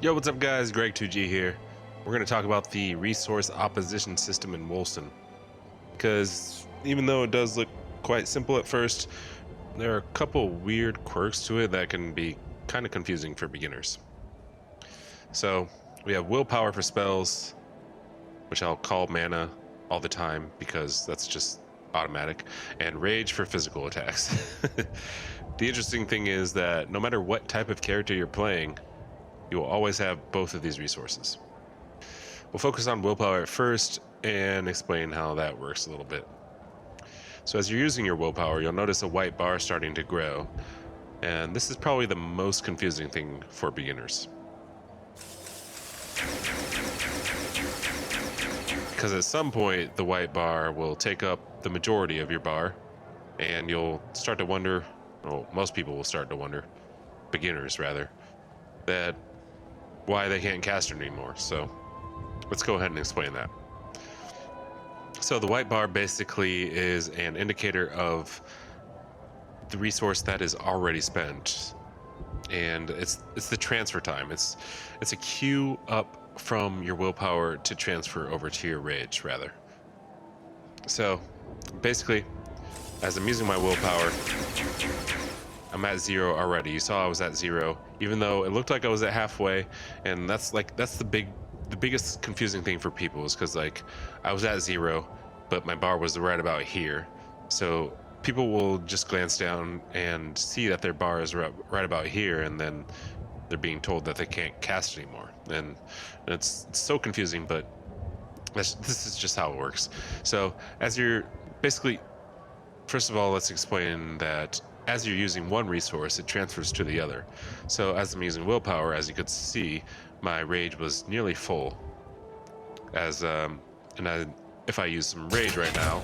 Yo, what's up guys? Greg2G here. We're going to talk about the resource opposition system in Wolcen. Because even though it does look quite simple at first, there are a couple weird quirks to it that can be kind of confusing for beginners. So we have willpower for spells, which I'll call mana all the time because that's just automatic, and rage for physical attacks. The interesting thing is that no matter what type of character you're playing, you will always have both of these resources. We'll focus on willpower at first and explain how that works a little bit. So as you're using your willpower, you'll notice a white bar starting to grow, and this is probably the most confusing thing for beginners. Because at some point, the white bar will take up the majority of your bar, and you'll start to wonder, well, most people will start to wonder, beginners rather, that why they can't cast it anymore. So let's go ahead and explain that. So the white bar basically is an indicator of the resource that is already spent, and it's the transfer time. It's a queue up from your willpower to transfer over to your rage rather. So basically, as I'm using my willpower, I'm at 0 already. You saw I was at 0, even though it looked like I was at halfway, and that's the biggest confusing thing for people, is because like I was at 0, but my bar was right about here. So people will just glance down and see that their bar is right about here, and then they're being told that they can't cast anymore, and it's so confusing. But this is just how it works. So as you're basically, first of all, let's explain that as you're using one resource, it transfers to the other. So as I'm using willpower, as you could see, my rage was nearly full. If I use some rage right now,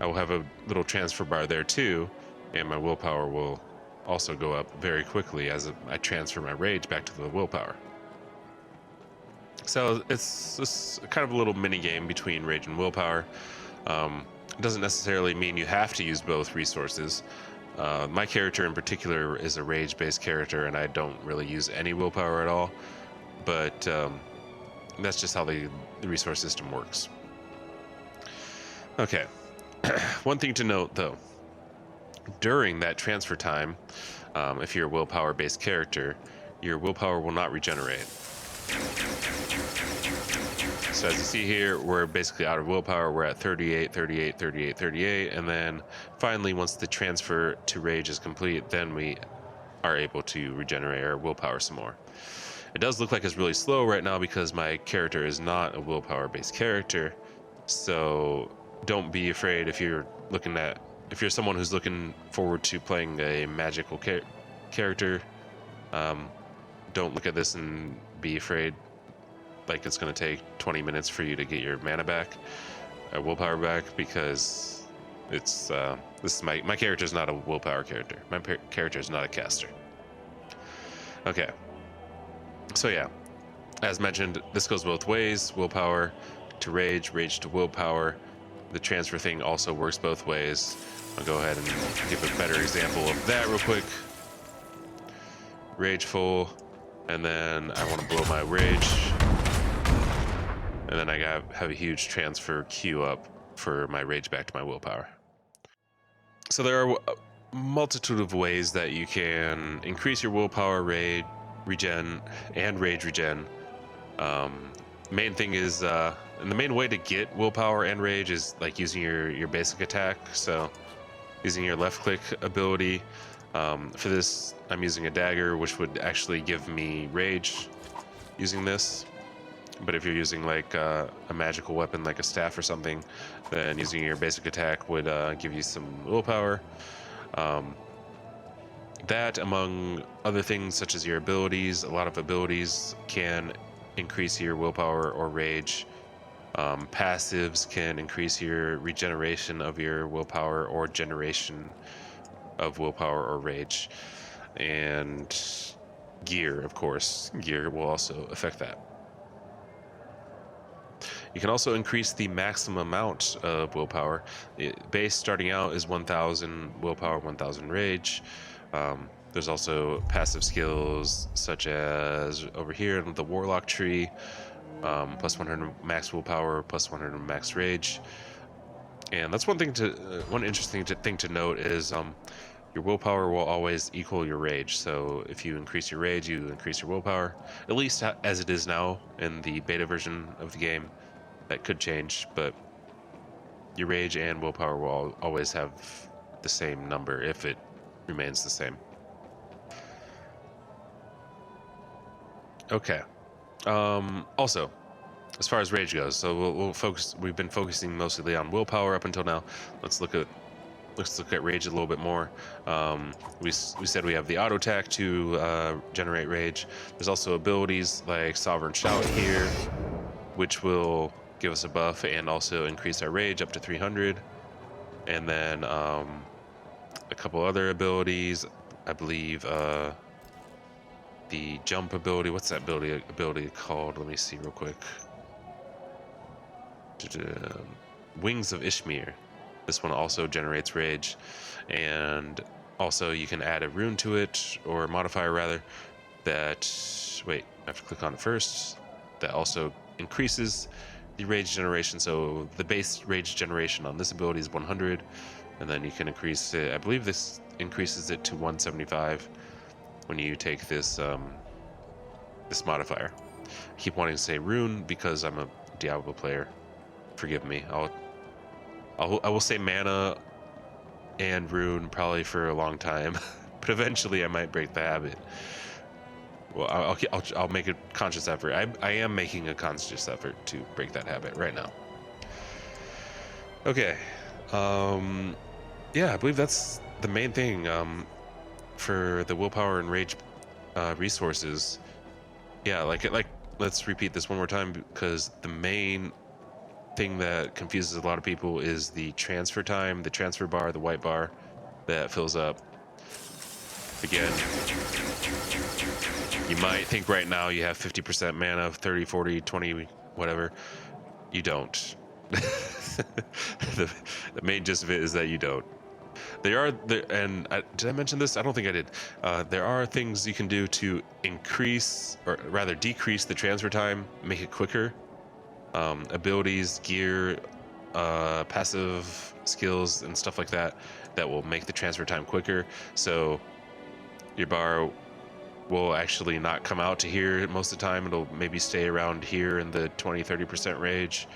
I will have a little transfer bar there too, and my willpower will also go up very quickly as I transfer my rage back to the willpower. So it's this kind of a little mini game between rage and willpower. It doesn't necessarily mean you have to use both resources. My character in particular is a rage-based character, and I don't really use any willpower at all, but that's just how the resource system works. Okay, one thing to note though, during that transfer time, if you're a willpower-based character, your willpower will not regenerate. So as you see here, we're basically out of willpower. We're at 38, 38, 38, 38, and then finally, once the transfer to rage is complete, then we are able to regenerate our willpower some more. It does look like it's really slow right now because my character is not a willpower-based character, so don't be afraid if you're someone who's looking forward to playing a magical character. Don't look at this and be afraid like it's going to take 20 minutes for you to get your mana back, willpower back, because it's this is my character is not a willpower character. My character is not a caster. Okay, so yeah, as mentioned, this goes both ways: willpower to rage, rage to willpower. The transfer thing also works both ways. I'll go ahead and give a better example of that real quick. Rage full, and then I want to blow my rage, and then I have a huge transfer queue up for my rage back to my willpower. So there are a multitude of ways that you can increase your willpower, rage regen, and rage regen. Main thing is, and the main way to get willpower and rage is like using your basic attack. So using your left click ability. For this, I'm using a dagger, which would actually give me rage using this. But if you're using like a magical weapon like a staff or something, then using your basic attack would give you some willpower. That, among other things such as your abilities, a lot of abilities can increase your willpower or rage. Passives can increase your regeneration of your willpower or generation of willpower or rage. And gear, of course, gear will also affect that. You can also increase the maximum amount of willpower. Base starting out is 1,000 willpower, 1,000 rage. There's also passive skills such as over here in the Warlock tree, plus 100 max willpower, plus 100 max rage. And that's one interesting thing to note is your willpower will always equal your rage. So if you increase your rage, you increase your willpower, at least as it is now in the beta version of the game. That could change, but your rage and willpower will always have the same number if it remains the same. Okay. Also, as far as rage goes, so we'll focus. We've been focusing mostly on willpower up until now. Let's look at rage a little bit more. We said we have the auto attack to generate rage. There's also abilities like Sovereign Shout here, which will give us a buff and also increase our rage up to 300. And then a couple other abilities. I believe the jump ability. What's that ability called? Let me see real quick. Wings of Ishmir. This one also generates rage, and also you can add a rune to it, or a modifier rather, that, wait, I have to click on it first, that also increases the rage generation. So the base rage generation on this ability is 100, and then you can increase it, I believe this increases it to 175 when you take this this modifier. I keep wanting to say rune because I'm a Diablo player. Forgive me. I will say mana and rune probably for a long time, but eventually I might break the habit. Well, I'll make a conscious effort. I am making a conscious effort to break that habit right now. Okay. Yeah, I believe that's the main thing for the willpower and rage resources. Yeah, like let's repeat this one more time, because the main thing that confuses a lot of people is the transfer time, the transfer bar, the white bar that fills up. Again, you might think right now you have 50% mana, 30, 40, 20, whatever. You don't. The main gist of it is that you don't. Did I mention this? I don't think I did. There are things you can do to increase, or rather decrease, the transfer time, make it quicker. Abilities, gear, passive skills, and stuff like that will make the transfer time quicker. So your bar will actually not come out to here most of the time. It'll maybe stay around here in the 20-30% range,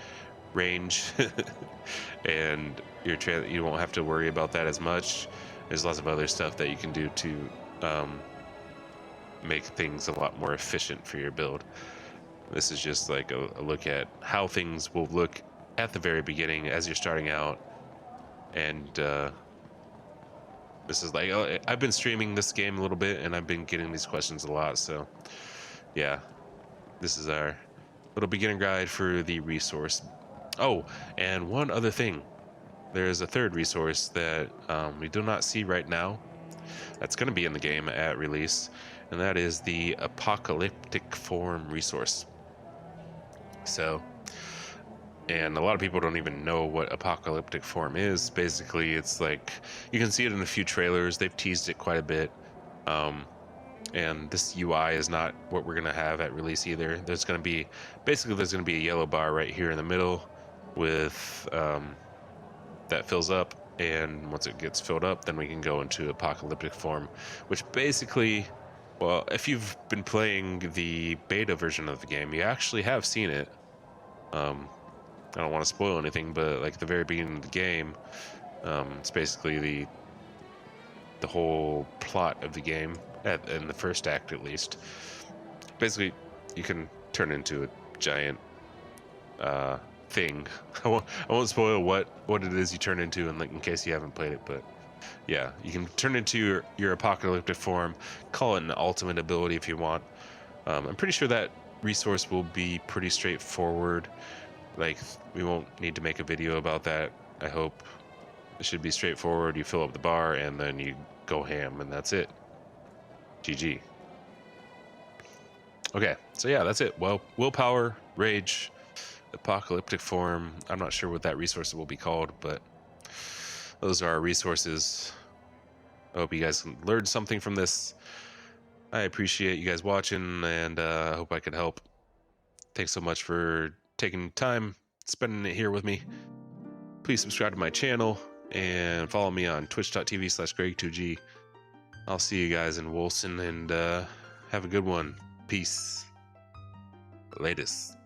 and you won't have to worry about that as much. There's lots of other stuff that you can do to make things a lot more efficient for your build. This is just like a look at how things will look at the very beginning as you're starting out. And this is like, I've been streaming this game a little bit, and I've been getting these questions a lot. So yeah, this is our little beginner guide for the resource. Oh, and one other thing. There's a third resource that we do not see right now. That's going to be in the game at release, and that is the Apocalyptic Form resource. So, and a lot of people don't even know what Apocalyptic Form is. Basically, it's like, you can see it in a few trailers. They've teased it quite a bit. And this UI is not what we're going to have at release either. There's going to be a yellow bar right here in the middle with that fills up, and once it gets filled up, then we can go into Apocalyptic Form, which basically, well, if you've been playing the beta version of the game, you actually have seen it. I don't want to spoil anything, but like the very beginning of the game, it's basically the whole plot of the game, in the first act at least. Basically, you can turn into a giant thing. I won't spoil what it is you turn into, in case you haven't played it, but yeah, you can turn into your Apocalyptic Form. Call it an ultimate ability if you want. I'm pretty sure that resource will be pretty straightforward. Like, we won't need to make a video about that. I hope it should be straightforward. You fill up the bar and then you go ham, and that's it. GG. Okay, so yeah, that's it. Well, willpower, rage, Apocalyptic Form. I'm not sure what that resource will be called, but those are our resources. I hope you guys learned something from this. I appreciate you guys watching, and I hope I could help. Thanks so much for taking time, spending it here with me. Please subscribe to my channel and follow me on twitch.tv/Greg2G. I'll see you guys in Wolcen, and have a good one. Peace. Latest.